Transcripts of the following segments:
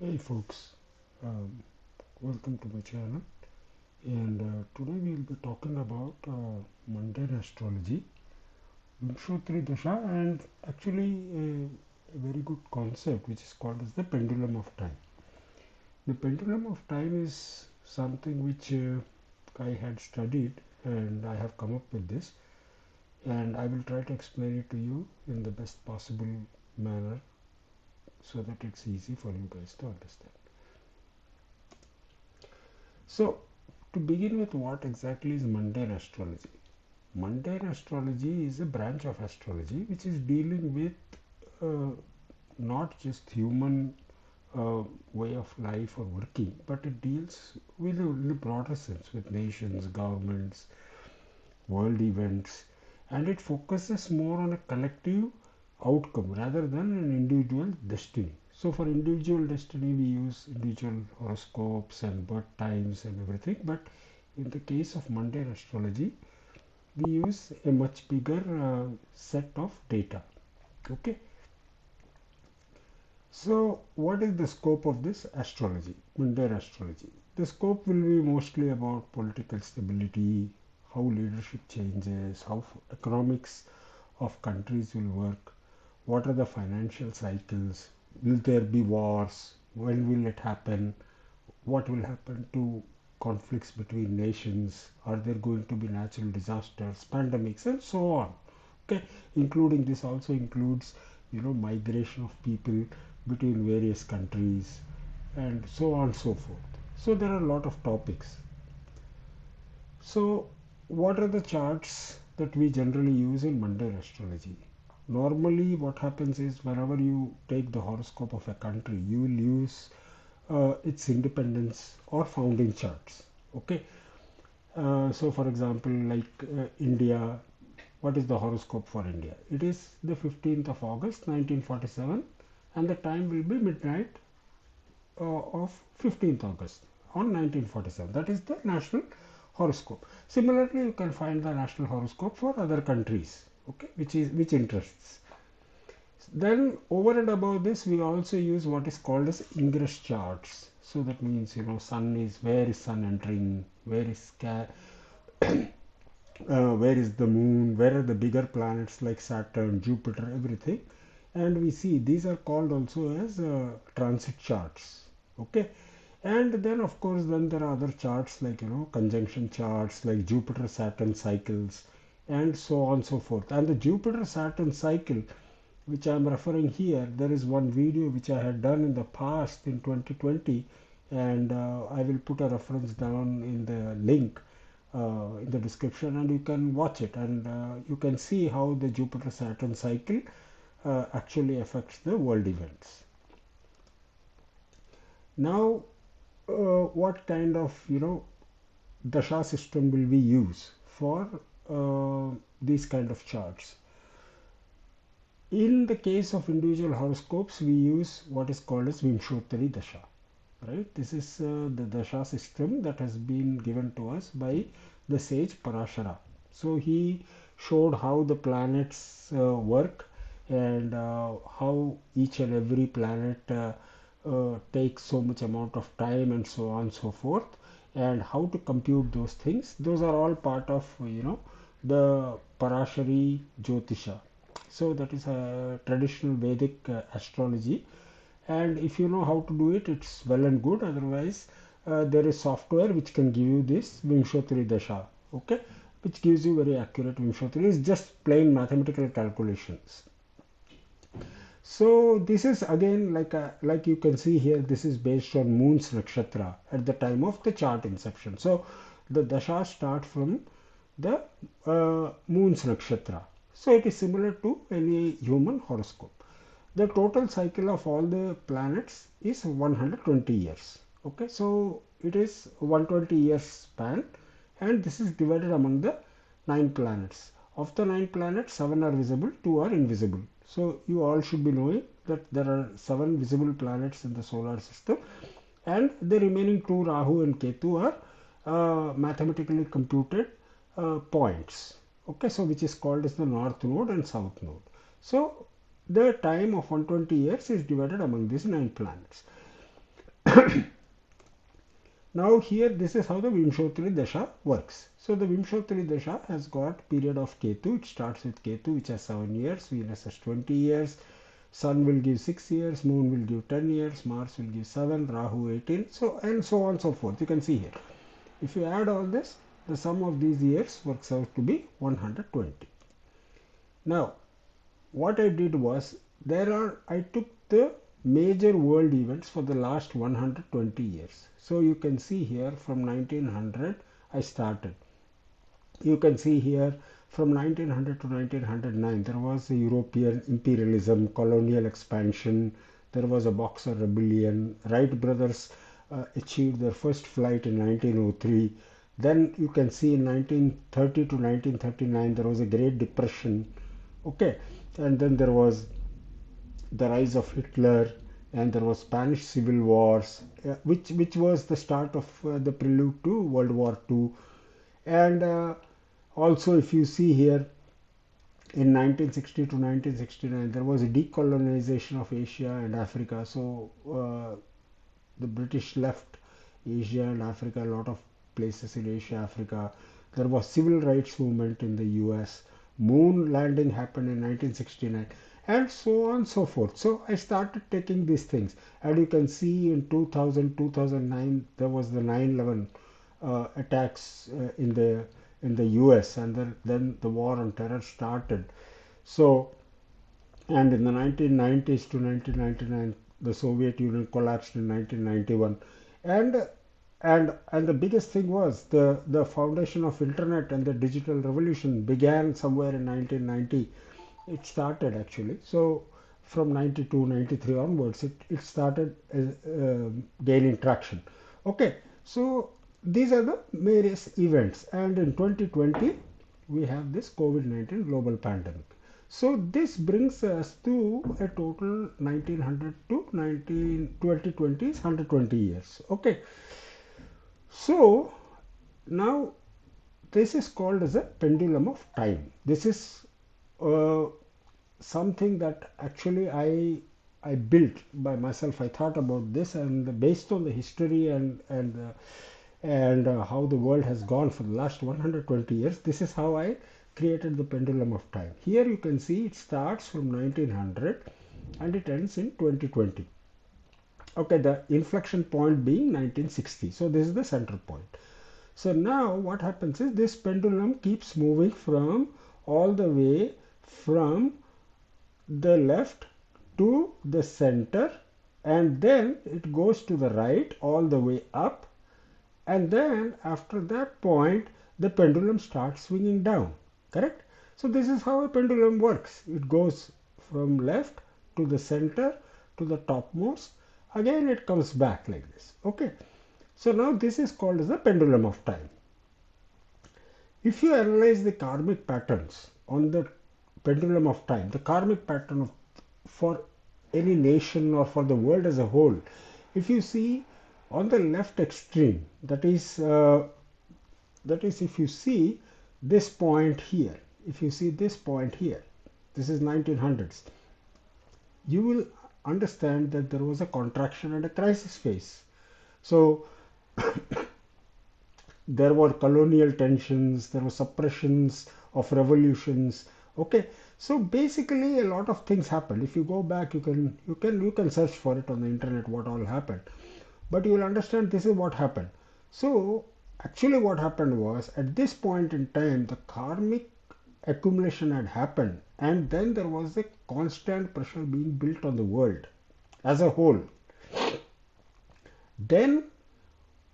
Hey folks, um, welcome to my channel, and today we will be talking about mundane astrology, Vimshotri Dasha, and actually a very good concept which is called as the pendulum of time. The pendulum of time is something which I had studied and I have come up with this, and I will try to explain it to you in the best possible manner so that it's easy for you guys to understand. So, to begin with, what exactly is mundane astrology? Mundane astrology is a branch of astrology which is dealing with uh, not just human way of life or working, but it deals with in a broader sense with nations, governments, world events, and it focuses more on a collective outcome rather than an individual destiny. So, for individual destiny, we use individual horoscopes and birth times and everything, but in the case of mundane astrology, we use a much bigger set of data. Okay, so what is the scope of this astrology, mundane astrology? The scope will be mostly about political stability, how leadership changes, how economics of countries will work, what are the financial cycles, will there be wars, when will it happen, what will happen to conflicts between nations, are there going to be natural disasters, pandemics, and so on. Okay, including this also includes migration of people between various countries and so on and so forth. So there are a lot of topics. So what are the charts that we generally use in mundane astrology? Normally what happens is whenever you take the horoscope of a country, you will use its independence or founding charts. Okay, so for example, like India, what is the horoscope for India? It is the 15th of August 1947, and the time will be midnight of 15th August on 1947. That is the national horoscope. Similarly, you can find the national horoscope for other countries, okay, which interests. Then over and above this, we also use what is called as ingress charts. So that means sun is, where is sun entering, where is the moon, where are the bigger planets like Saturn, Jupiter, everything. And we see these are called also as transit charts. Okay. And then of course then there are other charts like conjunction charts like Jupiter Saturn cycles and so on and so forth. And the Jupiter Saturn cycle which I am referring here, there is one video which I had done in the past in 2020, and I will put a reference down in the link in the description, and you can watch it, and you can see how the Jupiter Saturn cycle actually affects the world events. Now, what kind of dasha system will we use for these kind of charts? In the case of individual horoscopes, we use what is called as Vimshottari Dasha. Right? This is the Dasha system that has been given to us by the sage Parashara. So he showed how the planets work and how each and every planet takes so much amount of time and so on and so forth, and how to compute those things. Those are all part of the Parashari Jyotisha. So that is a traditional Vedic astrology, and if you know how to do it, it's well and good. Otherwise there is software which can give you this Vimshottari Dasha, okay, which gives you very accurate Vimshottari. It's just plain mathematical calculations. So this is again like you can see here, this is based on moon's nakshatra at the time of the chart inception. So the dasha start from the moon's nakshatra. So it is similar to any human horoscope. The total cycle of all the planets is 120 years. Okay, so it is 120 years span, and this is divided among the 9 planets. Of the 9 planets, 7 are visible, 2 are invisible. So you all should be knowing that there are 7 visible planets in the solar system, and the remaining 2, Rahu and Ketu, are mathematically computed points. Okay, so which is called as the north node and south node. So the time of 120 years is divided among these 9 planets. Now here this is how the Vimshottari Dasha works. So the Vimshottari Dasha has got period of Ketu. It starts with Ketu, which has 7 years, Venus has 20 years, Sun will give 6 years, Moon will give 10 years, Mars will give 7, Rahu 18, so and so on and so forth. You can see here. If you add all this, the sum of these years works out to be 120. Now, what I did was, I took the major world events for the last 120 years. So you can see here from 1900 I started. You can see here from 1900 to 1909 there was a European imperialism, colonial expansion, there was a Boxer rebellion, Wright brothers achieved their first flight in 1903. Then you can see in 1930 to 1939 there was a Great Depression. Okay, and then there was the rise of Hitler, and there was Spanish Civil Wars, which was the start of the prelude to World War II. And also, if you see here, in 1960 to 1969, there was a decolonization of Asia and Africa. So the British left Asia and Africa, a lot of places in Asia, Africa. There was civil rights movement in the US. Moon landing happened in 1969, and so on and so forth. So I started taking these things, and you can see in 2000, 2009 there was the 9/11 attacks in the US, and then the war on terror started. So, and in the 1990s to 1999 the Soviet Union collapsed in 1991, and and the biggest thing was the foundation of internet and the digital revolution began somewhere in 1990. It started actually, so from 92 93 onwards it started gaining traction. Okay, so these are the various events, and in 2020 we have this COVID-19 global pandemic. So this brings us to a total 1900 to 2020 is 120 years. Okay, so now this is called as a pendulum of time. This is uh, something that actually I built by myself. I thought about this, and based on the history and how the world has gone for the last 120 years, this is how I created the pendulum of time. Here you can see it starts from 1900 and it ends in 2020. Okay, the inflection point being 1960. So this is the center point. So now what happens is this pendulum keeps moving from all the way from the left to the center, and then it goes to the right all the way up, and then after that point the pendulum starts swinging down. Correct? So this is how a pendulum works. It goes from left to the center to the topmost, again it comes back like this. Okay, so now this is called as the pendulum of time. If you analyze the karmic patterns on the pendulum of time, the karmic pattern of, for any nation or for the world as a whole, if you see on the left extreme, that is if you see this point here, if you see this point here, this is 1900s, you will understand that there was a contraction and a crisis phase. So there were colonial tensions, there were suppressions of revolutions. Okay, so basically a lot of things happened. If you go back, you can search for it on the internet what all happened, but you will understand this is what happened. So actually what happened was, at this point in time the karmic accumulation had happened, and then there was a constant pressure being built on the world as a whole. Then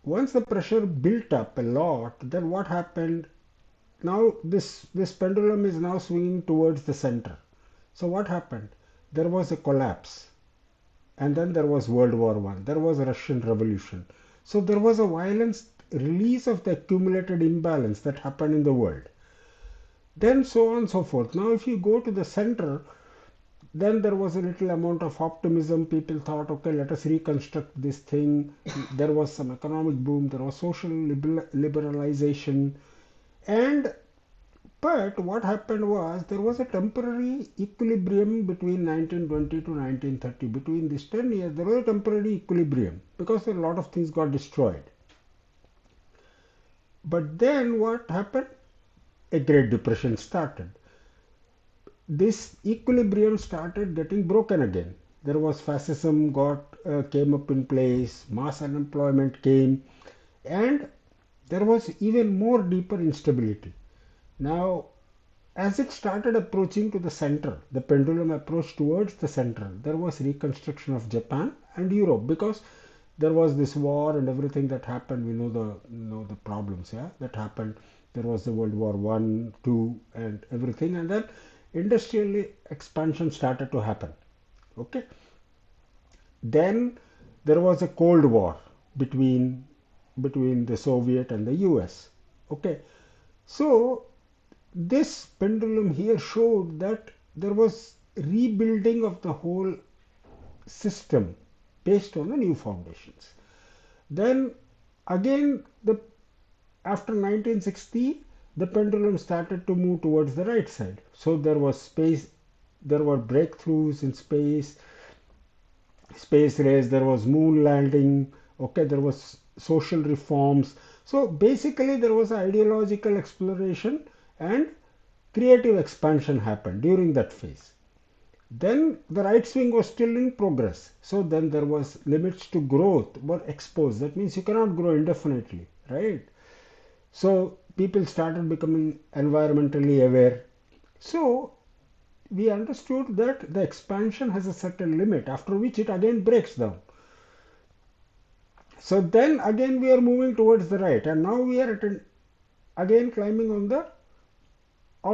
once the pressure built up a lot, then what happened? Now this pendulum is now swinging towards the center. So what happened? There was a collapse, and then there was World War I, there was a Russian Revolution. So there was a violent release of the accumulated imbalance that happened in the world. Then so on and so forth. Now if you go to the center, then there was a little amount of optimism. People thought, okay, let us reconstruct this thing. There was some economic boom, there was social liberalization, and But what happened was there was a temporary equilibrium between 1920 to 1930. Between these 10 years, there was a temporary equilibrium because a lot of things got destroyed. But then what happened? A Great Depression started. This equilibrium started getting broken again. There was fascism came up in place, mass unemployment came, and there was even more deeper instability. Now, as it started approaching to the center, the pendulum approached towards the center, there was reconstruction of Japan and Europe because there was this war and everything that happened. We know the problems, yeah, that happened. There was the World War One, Two, and everything, and then industrial expansion started to happen. Okay, then there was a Cold War between the Soviet and the US. Okay, so this pendulum here showed that there was rebuilding of the whole system based on the new foundations. Then again, after 1960, the pendulum started to move towards the right side. So there was space, there were breakthroughs in space race, there was moon landing, okay, there was social reforms. So basically, there was ideological exploration and creative expansion happened during that phase. Then the right swing was still in progress. So then there was limits to growth were exposed. That means you cannot grow indefinitely, right? So people started becoming environmentally aware. So we understood that the expansion has a certain limit after which it again breaks down. So then again we are moving towards the right, and now we are again climbing on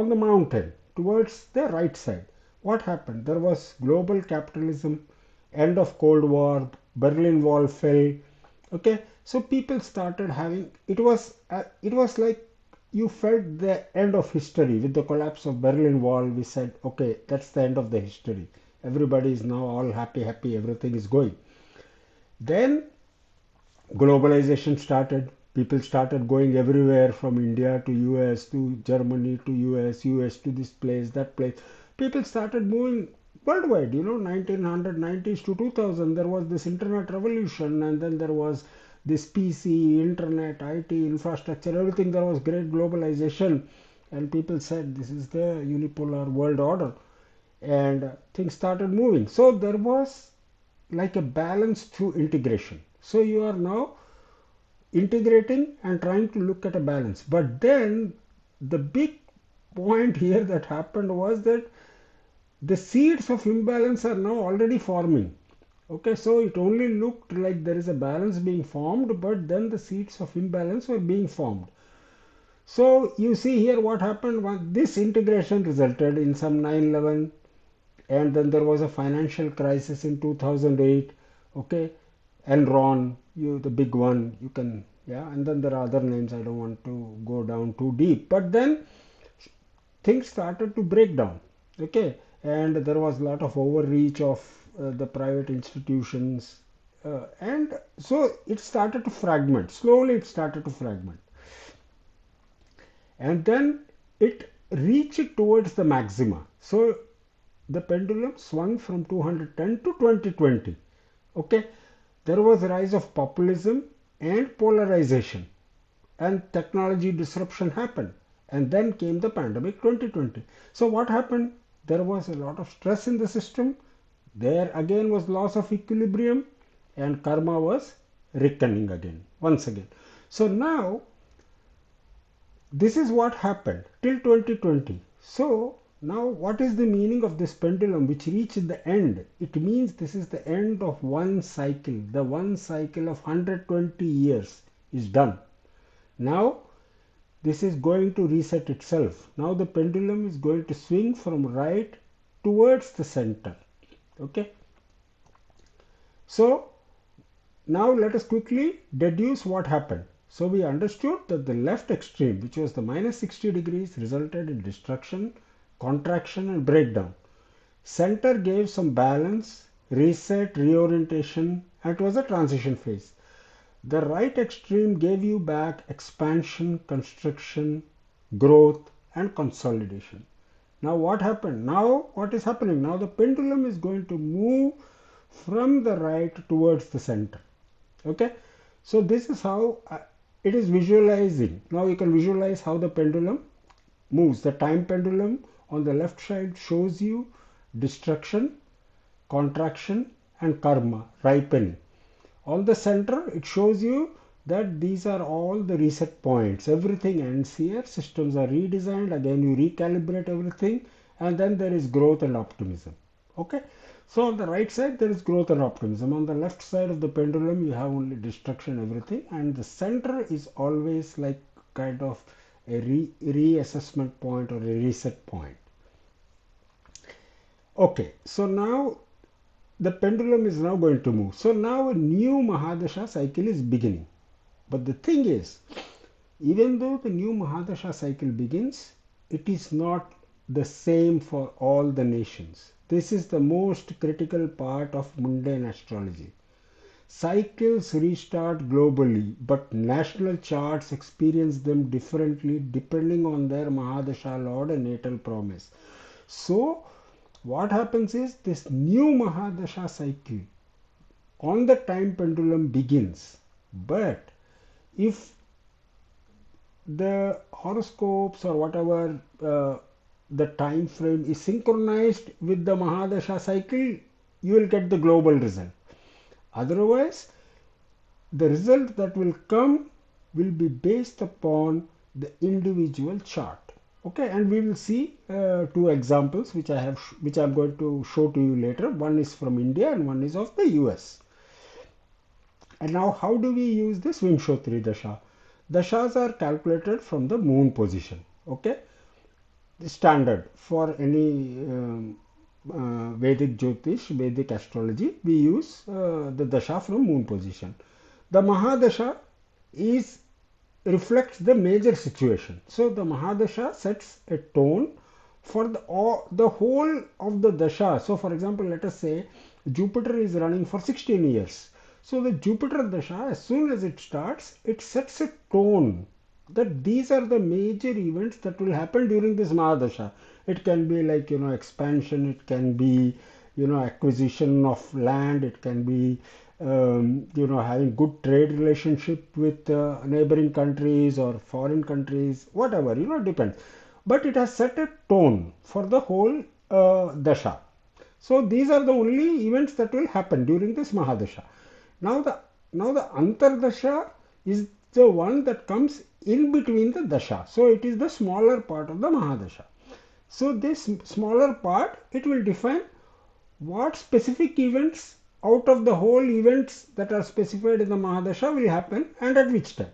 the mountain towards the right side. What happened? There was global capitalism, end of Cold War, Berlin Wall fell. Okay, so people started having it was like you felt the end of history with the collapse of Berlin Wall. We said, okay, that's the end of the history. Everybody is now all happy, everything is going. Then globalization started. People started going everywhere from India to US to Germany to US to this place, that place. People started moving worldwide. 1990s to 2000, there was this internet revolution, and then there was this PC, internet, IT, infrastructure, everything. There was great globalization, and people said this is the unipolar world order, and things started moving. So there was like a balance through integration. So you are now integrating and trying to look at a balance. But then the big point here that happened was that the seeds of imbalance are now already forming. Okay, so it only looked like there is a balance being formed, but then the seeds of imbalance were being formed. So you see here what happened. This integration resulted in some 9/11, and then there was a financial crisis in 2008. Okay, Enron, the big one, you can, yeah, and then there are other names. I don't want to go down too deep, but then things started to break down. Okay, and there was a lot of overreach of the private institutions, and so it started to fragment. Slowly, it started to fragment, and then it reached towards the maxima. So the pendulum swung from 210 to 2020. Okay, there was a rise of populism and polarization, and technology disruption happened, and then came the pandemic 2020. So what happened? There was a lot of stress in the system. There again was loss of equilibrium, and karma was reckoning again, once again. So now this is what happened till 2020. So now what is the meaning of this pendulum which reached the end? It means this is the end of one cycle. The one cycle of 120 years is done. Now this is going to reset itself. Now the pendulum is going to swing from right towards the center. Okay. So now let us quickly deduce what happened. So we understood that the left extreme, which was the minus 60 degrees, resulted in destruction, contraction and breakdown. Center gave some balance, reset, reorientation, and it was a transition phase. The right extreme gave you back expansion, construction, growth and consolidation. Now what happened? Now what is happening? Now the pendulum is going to move from the right towards the center. Okay, so this is how it is visualizing. Now you can visualize how the pendulum moves. The time pendulum on the left side shows you destruction, contraction and karma, ripening. On the center it shows you that these are all the reset points. Everything ends here, systems are redesigned, again you recalibrate everything, and then there is growth and optimism. Okay, so on the right side there is growth and optimism. On the left side of the pendulum you have only destruction, everything, and the center is always like kind of a reassessment point or a reset point. Okay, so now the pendulum is now going to move. So now a new mahadasha cycle is beginning. But the thing is, even though the new mahadasha cycle begins, it is not the same for all the nations. This is the most critical part of mundane astrology. Cycles restart globally, but national charts experience them differently depending on their mahadasha lord and natal promise. So what happens is this new mahadasha cycle on the time pendulum begins, but if the horoscopes or whatever the time frame is synchronized with the mahadasha cycle, you will get the global result. Otherwise, the result that will come will be based upon the individual chart. Okay, and we will see two examples which I'm going to show to you later. One is from India and one is of the US. And now how do we use this Vimshottari Dasha? Dashas are calculated from the moon position. Okay, the standard for any Vedic Jyotish, Vedic astrology, we use the Dasha from moon position. The Mahadasha reflects the major situation. So the Mahadasha sets a tone for the whole of the Dasha. So for example, let us say Jupiter is running for 16 years. So the Jupiter Dasha, as soon as it starts, it sets a tone that these are the major events that will happen during this Mahadasha. It can be like, expansion, it can be, acquisition of land, it can be, having good trade relationship with neighboring countries or foreign countries, whatever, depends. But it has set a tone for the whole Dasha. So these are the only events that will happen during this Mahadasha. Now the Antardasha is the one that comes in between the Dasha. So it is the smaller part of the Mahadasha. So this smaller part, it will define what specific events out of the whole events that are specified in the Mahadasha will happen and at which time.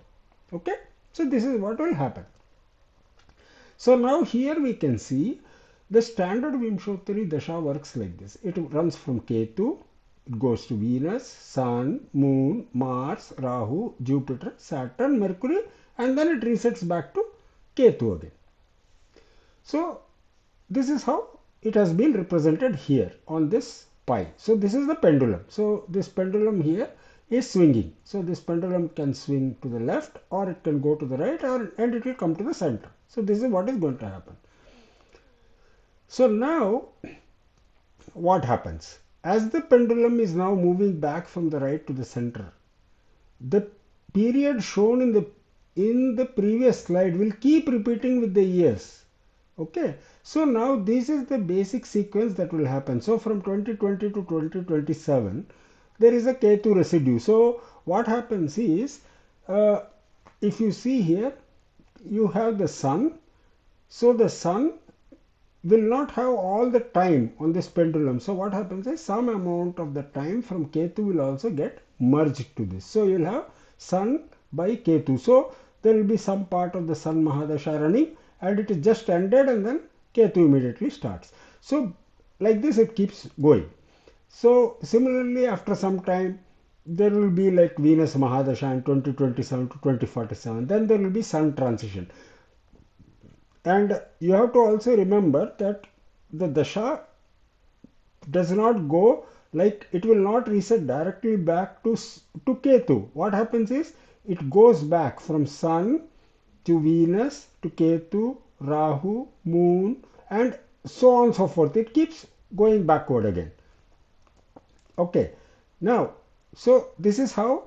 Okay. So this is what will happen. So now here we can see the standard Vimshottari Dasha works like this. It runs from Ketu. It goes to Venus, Sun, Moon, Mars, Rahu, Jupiter, Saturn, Mercury, and then it resets back to Ketu again. So this is how it has been represented here on this pie. So this is the pendulum. So this pendulum here is swinging. So this pendulum can swing to the left or it can go to the right and it will come to the center. So this is what is going to happen. So now what happens? As the pendulum is now moving back from the right to the center, the period shown in the previous slide will keep repeating with the years. Okay, so now this is the basic sequence that will happen. So from 2020 to 2027, there is a Ketu residue. So what happens is, if you see here, you have the Sun. So the Sun will not have all the time on this pendulum. So what happens is some amount of the time from Ketu will also get merged to this. So you'll have Sun by Ketu. So there will be some part of the Sun Mahadasha running and it is just ended and then Ketu immediately starts. So like this it keeps going. So similarly after some time there will be like Venus Mahadasha in 2027 to 2047. Then there will be Sun transition. And you have to also remember that the Dasha does not go like it will not reset directly back to Ketu. What happens is it goes back from Sun to Venus to Ketu, Rahu, Moon, and so on and so forth. It keeps going backward again. Okay, now, so this is how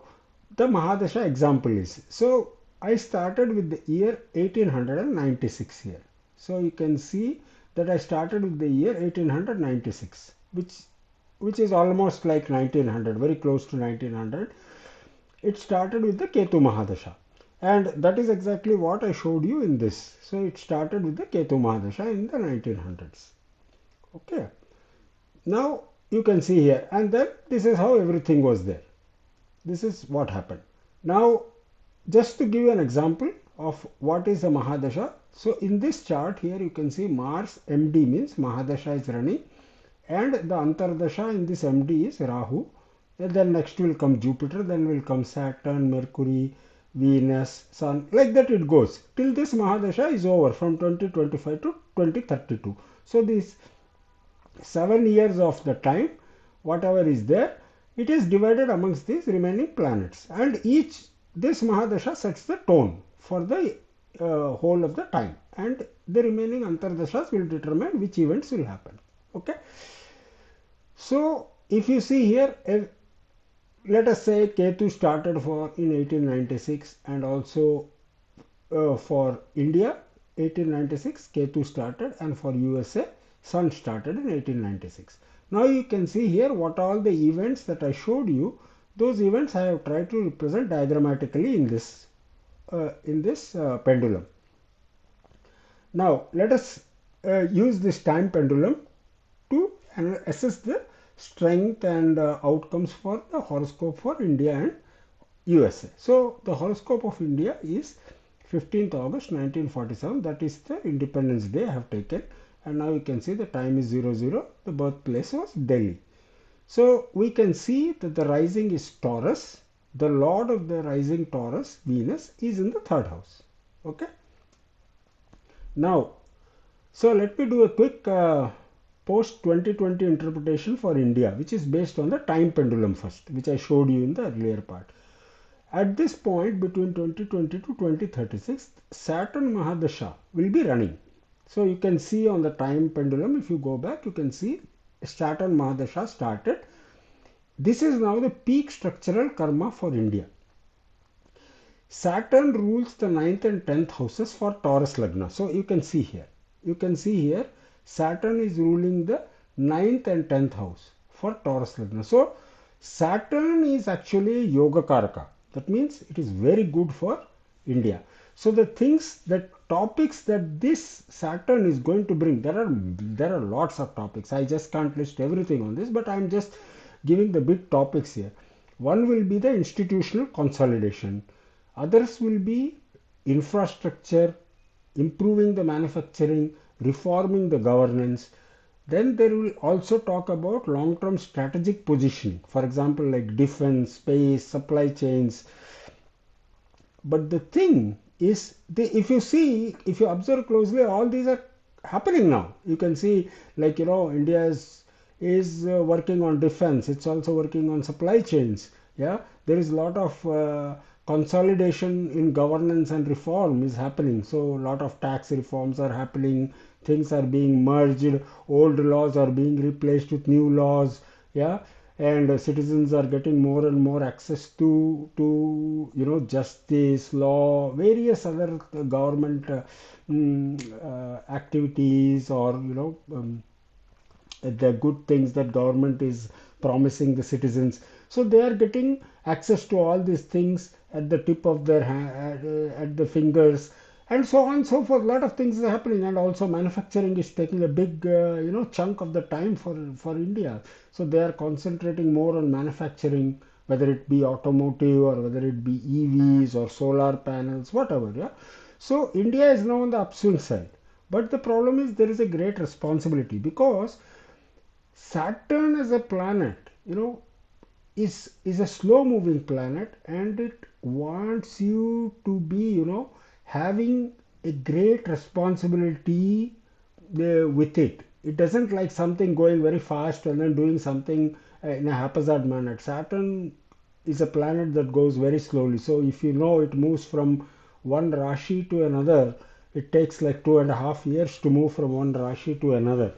the Mahadasha example is. So I started with the year 1896 here. So you can see that I started with the year 1896, which is almost like 1900, very close to 1900. It started with the Ketu Mahadasha. And that is exactly what I showed you in this. So it started with the Ketu Mahadasha in the 1900s. Okay. Now you can see here, and then this is how everything was there. This is what happened. Now, just to give you an example of what is a Mahadasha. So in this chart here you can see Mars MD means Mahadasha is running, and the Antardasha in this MD is Rahu. And then next will come Jupiter, then will come Saturn, Mercury, Venus, Sun, like that it goes till this Mahadasha is over from 2025 to 2032. So these 7 years of the time, whatever is there, it is divided amongst these remaining planets, and each this Mahadasha sets the tone for the whole of the time, and the remaining Antardashas will determine which events will happen. Okay. So if you see here, let us say Ketu started for in 1896, and also for India 1896 Ketu started, and for USA Sun started in 1896. Now you can see here what all the events that I showed you, those events I have tried to represent diagrammatically in this pendulum. Now let us use this time pendulum to assess the strength and outcomes for the horoscope for India and USA. So the horoscope of India is 15th August 1947. That is the Independence Day I have taken, and now you can see the time is 00. The birthplace was Delhi. So we can see that the rising is Taurus. The lord of the rising Taurus, Venus, is in the third house. Okay. Now, so let me do a quick post 2020 interpretation for India, which is based on the time pendulum first, which I showed you in the earlier part. At this point between 2020 to 2036, Saturn Mahadasha will be running. So you can see on the time pendulum, if you go back, you can see Saturn Mahadasha started. This is now the peak structural karma for India. Saturn rules the 9th and 10th houses for Taurus Lagna. So you can see here, Saturn is ruling the 9th and 10th house for Taurus Lagna. So Saturn is actually Yoga Karaka. That means it is very good for India. So the topics that this Saturn is going to bring, there are lots of topics. I just can't list everything on this, but I'm just giving the big topics here. One will be the institutional consolidation. Others will be infrastructure, improving the manufacturing, reforming the governance. Then there will also talk about long-term strategic positioning, for example, like defense, space, supply chains. But the thing is, if you observe closely, all these are happening now. You can see, like, India is working on defense. It's also working on supply chains. Yeah, there is a lot of consolidation in governance and reform is happening. So a lot of tax reforms are happening. Things are being merged. Old laws are being replaced with new laws. Yeah, and citizens are getting more and more access to justice, law, various other government activities, or the good things that government is promising the citizens. So they are getting access to all these things at the tip of their hand, at the fingers, and so on and so forth. A lot of things are happening, and also manufacturing is taking a big chunk of the time for India. So they are concentrating more on manufacturing, whether it be automotive or whether it be EVs or solar panels, whatever. Yeah. So India is now on the upswing side, but the problem is there is a great responsibility, because Saturn as a planet, is a slow moving planet, and it wants you to be, having a great responsibility with it. It doesn't like something going very fast and then doing something in a haphazard manner. Saturn is a planet that goes very slowly. So if it moves from one Rashi to another, It takes like 2.5 years to move from one Rashi to another.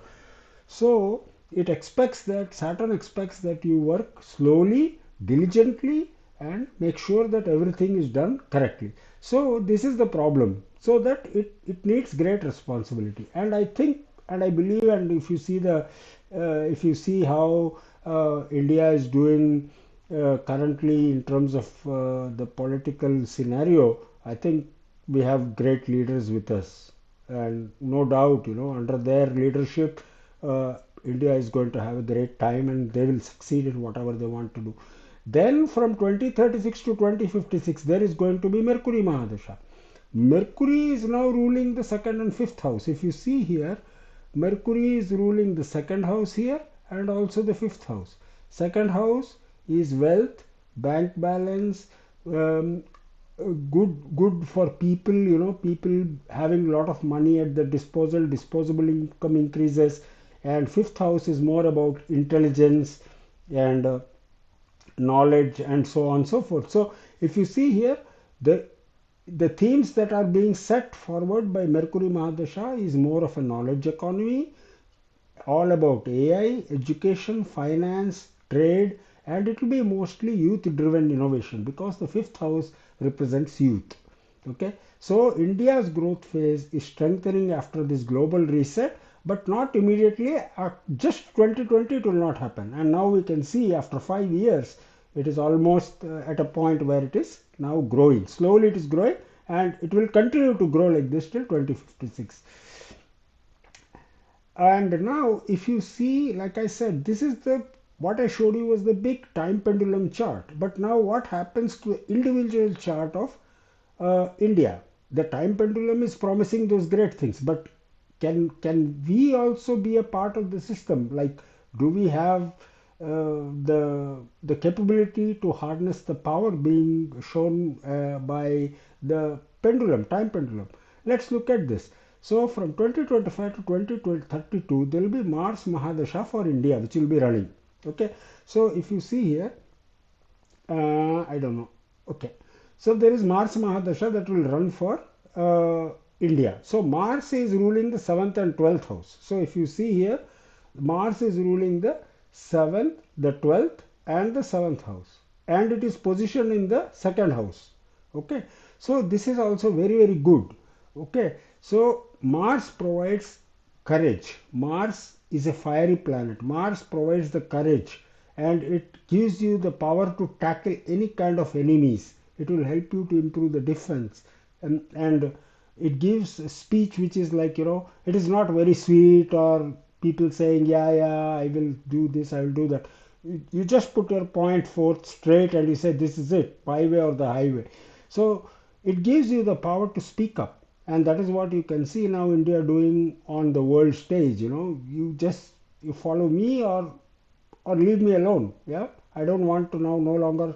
So it expects that, Saturn expects that you work slowly, diligently, and make sure that everything is done correctly. So this is the problem. So that it needs great responsibility. And I think, and I believe, and if you see if you see how India is doing currently in terms of the political scenario, I think we have great leaders with us, and no doubt, under their leadership, uh, India is going to have a great time and they will succeed in whatever they want to do. Then from 2036 to 2056, there is going to be Mercury Mahadasha. Mercury is now ruling the second and fifth house. If you see here, Mercury is ruling the second house here and also the fifth house. Second house is wealth, bank balance, um, good for people, people having a lot of money at the disposable income increases. And fifth house is more about intelligence and knowledge and so on and so forth. So if you see here, the themes that are being set forward by Mercury Mahadasha is more of a knowledge economy, all about AI, education, finance, trade, and it will be mostly youth driven innovation because the fifth house represents youth. Okay, so India's growth phase is strengthening after this global reset, but not immediately. Just 2020 it will not happen, and now we can see after 5 years it is almost at a point where it is now growing. Slowly it is growing, and it will continue to grow like this till 2056. And now if you see, like I said, this is the what I showed you was the big time pendulum chart. But now what happens to the individual chart of India? The time pendulum is promising those great things, but can we also be a part of the system? Like, do we have the capability to harness the power being shown by the pendulum, time pendulum? Let's look at this. So from 2025 to 2032, there will be Mars Mahadasha for India, which will be running. Okay. So if you see here, I don't know. Okay. So there is Mars Mahadasha that will run for India. So Mars is ruling the 7th and 12th house. So if you see here, Mars is ruling the 7th, the 12th and the 7th house. And it is positioned in the second house. Okay. So this is also very, very good. Okay. So Mars provides courage. Mars is a fiery planet. Mars provides the courage, and it gives you the power to tackle any kind of enemies. It will help you to improve the defense, and it gives a speech which is like, it is not very sweet or people saying, yeah, I will do this, I will do that. You just put your point forth straight and you say, this is it, my way or the highway. So it gives you the power to speak up, and that is what you can see now India doing on the world stage. You follow me or leave me alone. Yeah, I don't want to now no longer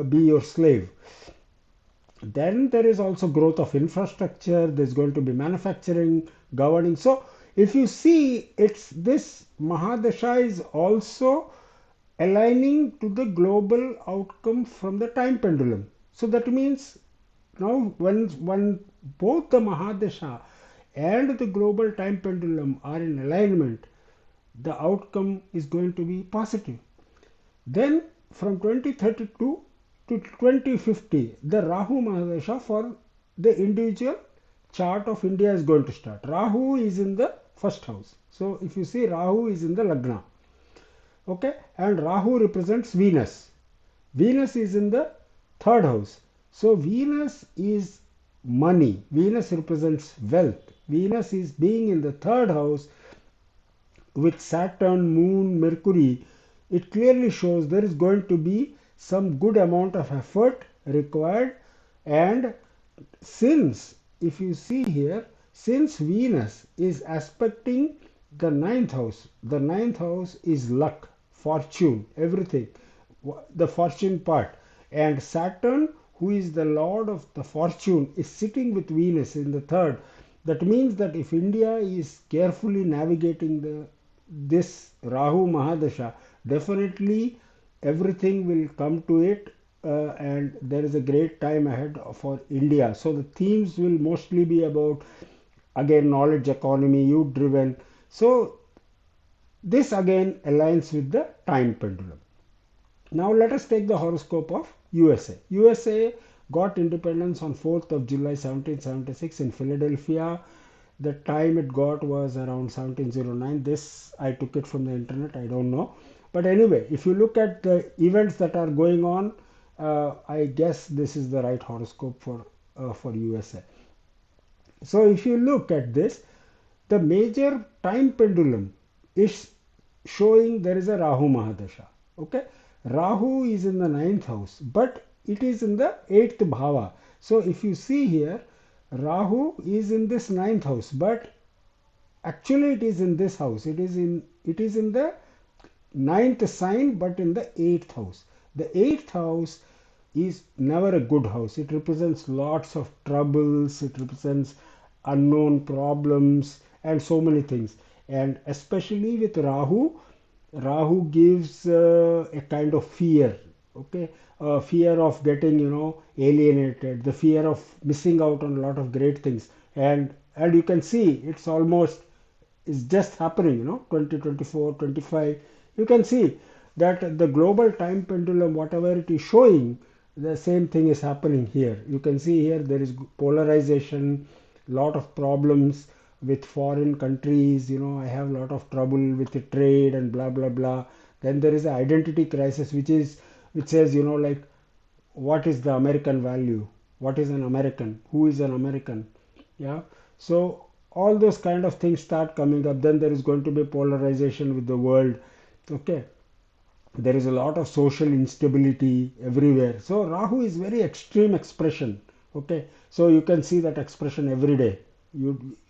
be your slave. Then there is also growth of infrastructure. There's going to be manufacturing, governing. So if you see, it's this Mahadasha is also aligning to the global outcome from the time pendulum. So that means now when both the Mahadasha and the global time pendulum are in alignment, the outcome is going to be positive. Then from 2032 to 2050, the Rahu Mahadasha for the individual chart of India is going to start. Rahu is in the first house. So if you see, Rahu is in the Lagna. Okay, and Rahu represents Venus. Venus is in the third house. So Venus is money. Venus represents wealth. Venus is being in the third house with Saturn, Moon, Mercury. It clearly shows there is going to be some good amount of effort required. And since, if you see here, since Venus is aspecting the ninth house is luck, fortune, everything, the fortune part. And Saturn, who is the lord of the fortune, is sitting with Venus in the third. That means that if India is carefully navigating this Rahu Mahadasha, definitely everything will come to it, and there is a great time ahead for India. So the themes will mostly be about again knowledge economy, youth driven. So this again aligns with the time pendulum. Now let us take the horoscope of USA. USA got independence on 4th of July 1776 in Philadelphia. The time it got was around 1709. This I took it from the internet, I don't know. But anyway, if you look at the events that are going on, I guess this is the right horoscope for USA. So if you look at this, the major time pendulum is showing there is a Rahu Mahadasha. Okay, Rahu is in the ninth house, but it is in the eighth bhava. So if you see here, Rahu is in this ninth house, but actually it is in this house. It is in the ninth sign, but in the eighth house. The eighth house is never a good house. It represents lots of troubles, it represents unknown problems, and so many things. And especially with Rahu gives a kind of fear, okay, fear of getting, alienated, the fear of missing out on a lot of great things. And you can see it's just happening, 2024, 25. You can see that the global time pendulum, whatever it is showing, the same thing is happening here. You can see here there is polarization, lot of problems with foreign countries. I have a lot of trouble with the trade and blah blah blah. Then there is an identity crisis, which says, like, what is the American value? What is an American? Who is an American? Yeah. So all those kind of things start coming up. Then there is going to be polarization with the world. Okay. There is a lot of social instability everywhere. So Rahu is very extreme expression. Okay. So you can see that expression every day.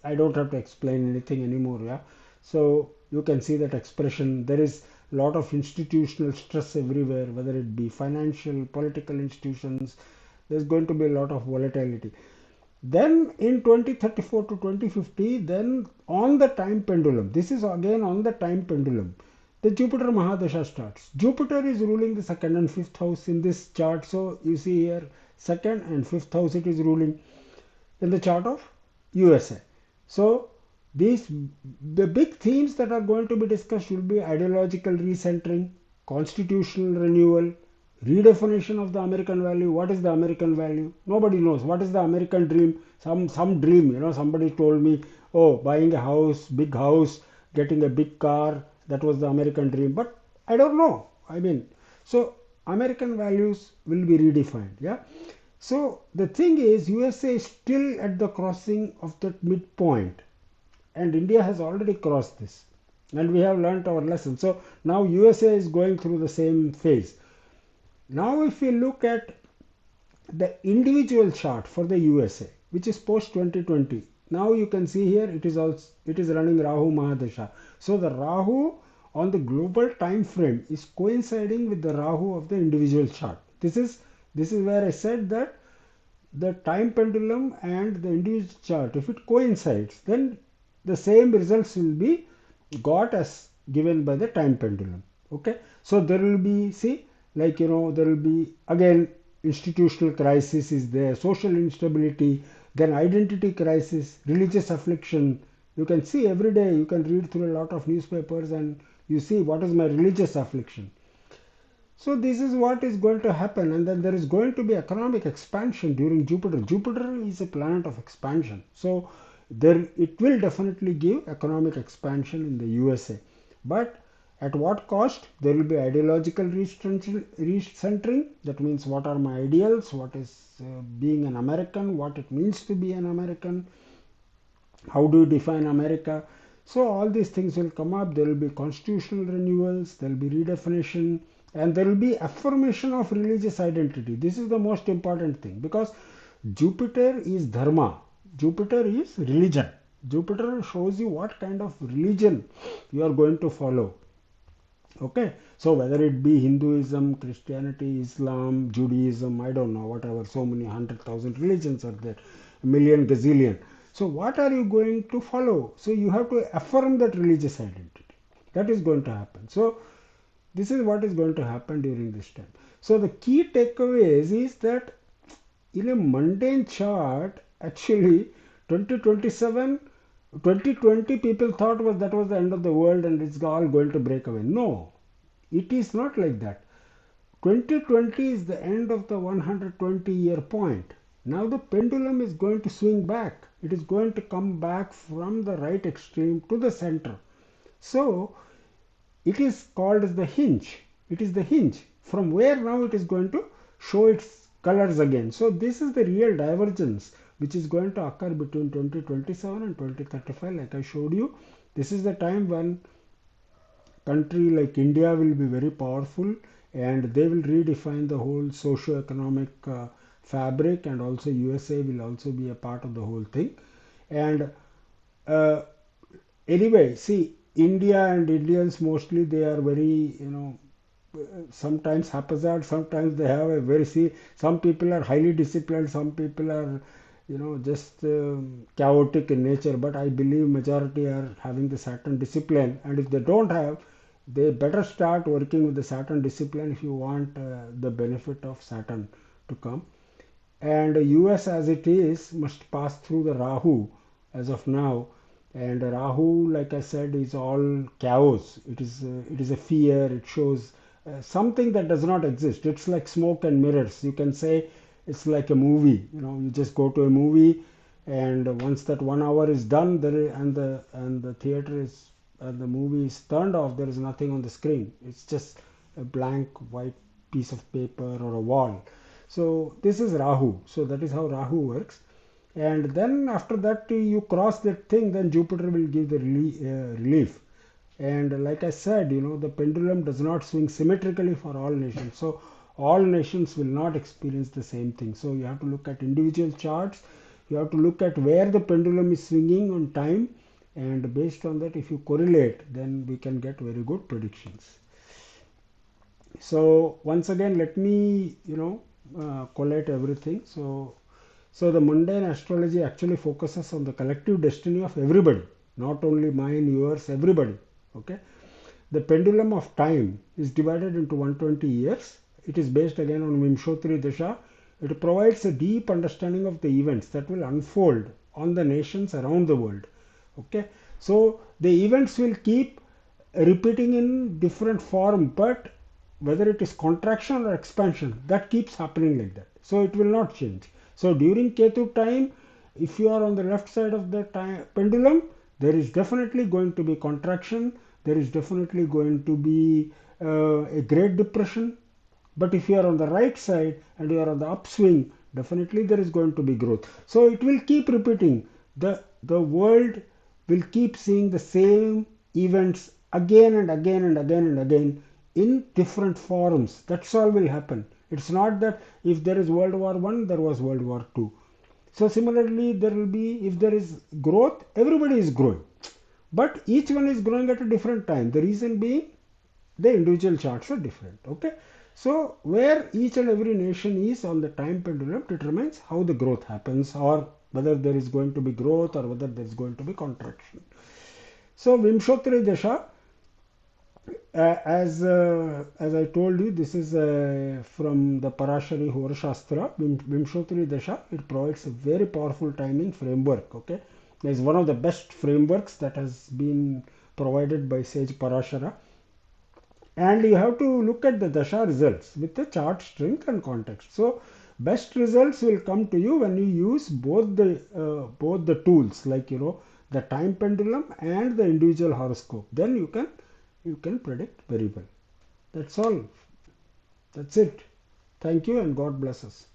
I don't have to explain anything anymore. Yeah. So you can see that expression. There is a lot of institutional stress everywhere, whether it be financial, political institutions. There's going to be a lot of volatility. Then in 2034 to 2050, then on the time pendulum, this is again on the time pendulum, the Jupiter Mahadasha starts. Jupiter is ruling the second and fifth house in this chart. So you see here, second and fifth house it is ruling in the chart of USA. So the big themes that are going to be discussed will be ideological recentering, constitutional renewal, redefinition of the American value. What is the American value? Nobody knows. What is the American dream? Some dream, somebody told me, oh, buying a house, big house, getting a big car, that was the American dream. But I don't know. So American values will be redefined. Yeah. So the thing is, USA is still at the crossing of that midpoint, and India has already crossed this, and we have learnt our lesson. So now USA is going through the same phase. Now if we look at the individual chart for the USA, which is post 2020, now you can see here it is running Rahu Mahadasha. So the Rahu on the global time frame is coinciding with the Rahu of the individual chart. This is where I said that the time pendulum and the individual chart, if it coincides, then the same results will be got as given by the time pendulum. Okay, so there will be, see, like, there will be again institutional crisis is there, social instability, then identity crisis, religious affliction. You can see every day, you can read through a lot of newspapers and you see what is my religious affliction. So this is what is going to happen, and then there is going to be economic expansion during Jupiter. Jupiter is a planet of expansion, so there it will definitely give economic expansion in the USA. But at what cost? There will be ideological recentering. That means what are my ideals? What is being an American? What it means to be an American? How do you define America? So all these things will come up. There will be constitutional renewals, there will be redefinition, and there will be affirmation of religious identity. This is the most important thing, because Jupiter is dharma, Jupiter is religion. Jupiter shows you what kind of religion you are going to follow. Okay, so whether it be Hinduism, Christianity, Islam, Judaism, I don't know, whatever, so many 100,000 religions are there, a million, gazillion. So what are you going to follow? So you have to affirm that religious identity. That is going to happen. So this is what is going to happen during this time. So the key takeaways is that in a mundane chart, actually 2027 2020 people thought that was the end of the world and it's all going to break away. No, it is not like that. 2020 is the end of the 120-year point. Now the pendulum is going to swing back. It is going to come back from the right extreme to the center. So it is called as the hinge. It is the hinge from where now it is going to show its colors again. So this is the real divergence which is going to occur between 2027 and 2035, like I showed you. This is the time when country like India will be very powerful and they will redefine the whole socio-economic fabric, and also USA will also be a part of the whole thing. And uh, anyway, see, India and Indians mostly they are very, sometimes haphazard, sometimes they have a very, see, some people are highly disciplined, some people are, just chaotic in nature, but I believe majority are having the Saturn discipline, and if they don't have, they better start working with the Saturn discipline if you want the benefit of Saturn to come. And US as it is must pass through the Rahu as of now, and Rahu, like I said, is all chaos. It is a fear. It shows something that does not exist. It's like smoke and mirrors. You can say it's like a movie. You just go to a movie, and once that 1 hour is done, and the theater is and the movie is turned off, there is nothing on the screen. It's just a blank white piece of paper or a wall. So this is Rahu. So that is how Rahu works. And then after that you cross that thing, then Jupiter will give the relief. And like I said, the pendulum does not swing symmetrically for all nations. So all nations will not experience the same thing. So you have to look at individual charts. You have to look at where the pendulum is swinging on time. And based on that, if you correlate, then we can get very good predictions. So once again, let me, collate everything. So the mundane astrology actually focuses on the collective destiny of everybody, not only mine, yours, everybody. Okay. The pendulum of time is divided into 120 years. It is based again on Vimshotri Dasha. It provides a deep understanding of the events that will unfold on the nations around the world. Okay. So the events will keep repeating in different form, but whether it is contraction or expansion, that keeps happening like that. So it will not change. So during Ketu time, if you are on the left side of the time, pendulum, there is definitely going to be contraction. There is definitely going to be a Great Depression. But if you are on the right side and you are on the upswing, definitely there is going to be growth. So it will keep repeating. The world will keep seeing the same events again and again and again and again in different forms. That's all will happen. It's not that if there is World War One, there was World War Two. So similarly, there will be, if there is growth, everybody is growing, but each one is growing at a different time. The reason being the individual charts are different. Okay, so where each and every nation is on the time pendulum determines how the growth happens, or whether there is going to be growth or whether there is going to be contraction. So Vimshotri Dasha, as I told you, this is from the Parashari Horashastra, Vimshotri Dasha. It provides a very powerful timing framework. Okay, it is one of the best frameworks that has been provided by sage Parashara. And you have to look at the dasha results with the chart strength and context. So best results will come to you when you use both the tools, like the time pendulum and the individual horoscope. Then you can predict very well. That's all. That's it. Thank you and God bless us.